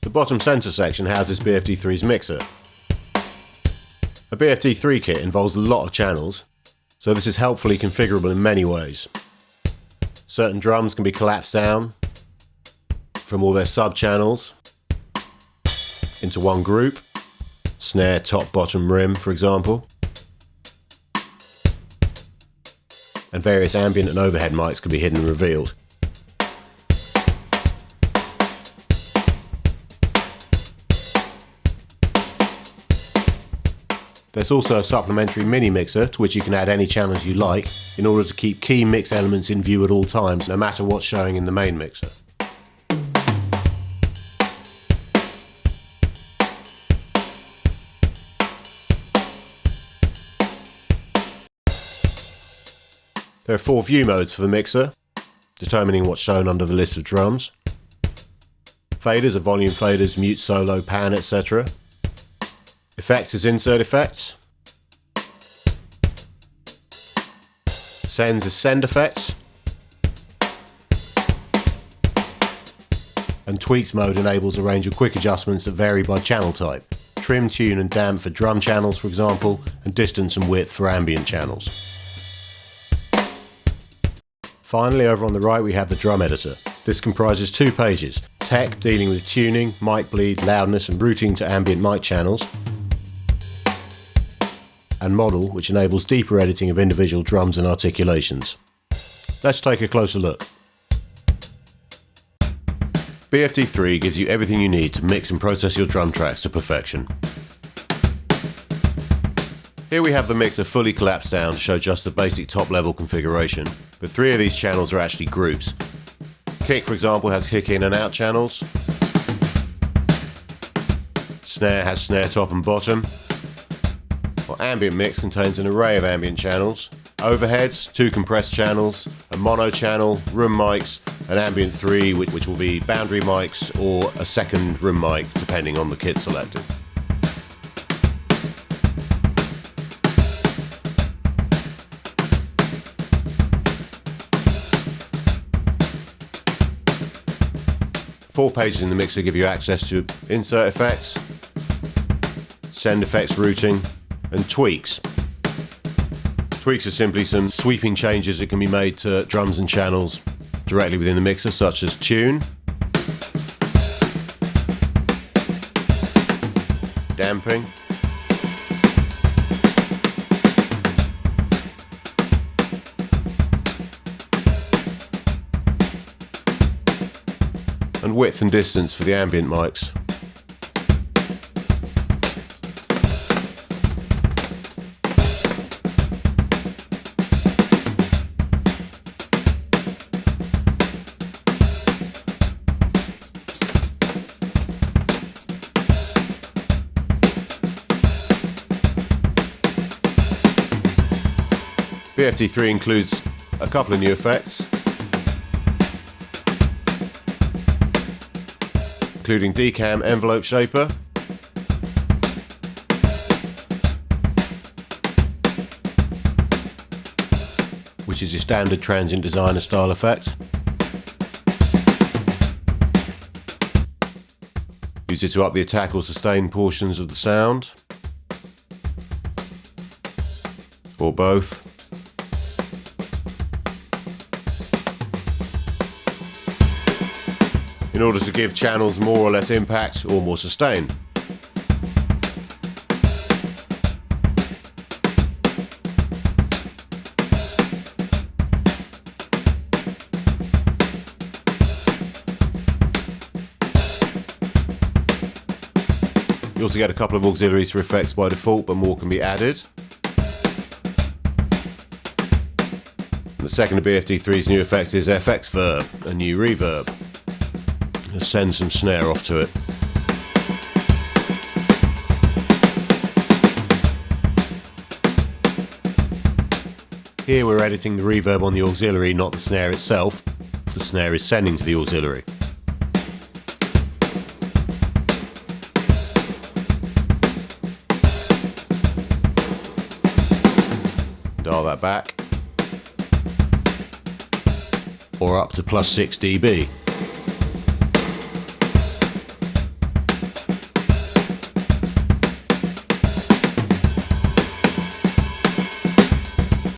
The bottom centre section houses BFD3's mixer. A BFD3 kit involves a lot of channels, so this is helpfully configurable in many ways. Certain drums can be collapsed down from all their sub-channels into one group. Snare, top, bottom, rim, for example. And various ambient and overhead mics can be hidden and revealed. There's also a supplementary mini mixer to which you can add any channels you like in order to keep key mix elements in view at all times, no matter what's showing in the main mixer. There are 4 view modes for the mixer, determining what's shown under the list of drums. Faders are volume faders, mute, solo, pan, etc. Effects is insert effects. Sends is send effects. And tweaks mode enables a range of quick adjustments that vary by channel type. Trim, tune and damp for drum channels, for example, and distance and width for ambient channels. Finally, over on the right we have the drum editor. This comprises 2 pages, tech dealing with tuning, mic bleed, loudness and routing to ambient mic channels, and model, which enables deeper editing of individual drums and articulations. Let's take a closer look. BFD3 gives you everything you need to mix and process your drum tracks to perfection. Here we have the mixer fully collapsed down to show just the basic top level configuration, but 3 of these channels are actually groups. Kick, for example, has kick in and out channels. Snare has snare top and bottom. While ambient mix contains an array of ambient channels. Overheads, 2 compressed channels, a mono channel, room mics, an ambient 3 which will be boundary mics or a second room mic depending on the kit selected. Four pages in the mixer give you access to insert effects, send effects routing, and tweaks. Tweaks are simply some sweeping changes that can be made to drums and channels directly within the mixer, such as tune, damping, and width and distance for the ambient mics. BFD3 includes a couple of new effects, including Decam Envelope Shaper, which is your standard transient designer style effect. Use it to up the attack or sustain portions of the sound, or both. In order to give channels more or less impact or more sustain. You also get a couple of auxiliaries for effects by default, but more can be added. And the second of BFD3's new effects is FX Verb, a new reverb. Send some snare off to it. Here we're editing the reverb on the auxiliary, not the snare itself. The snare is sending to the auxiliary. Dial that back, or up to +6 dB.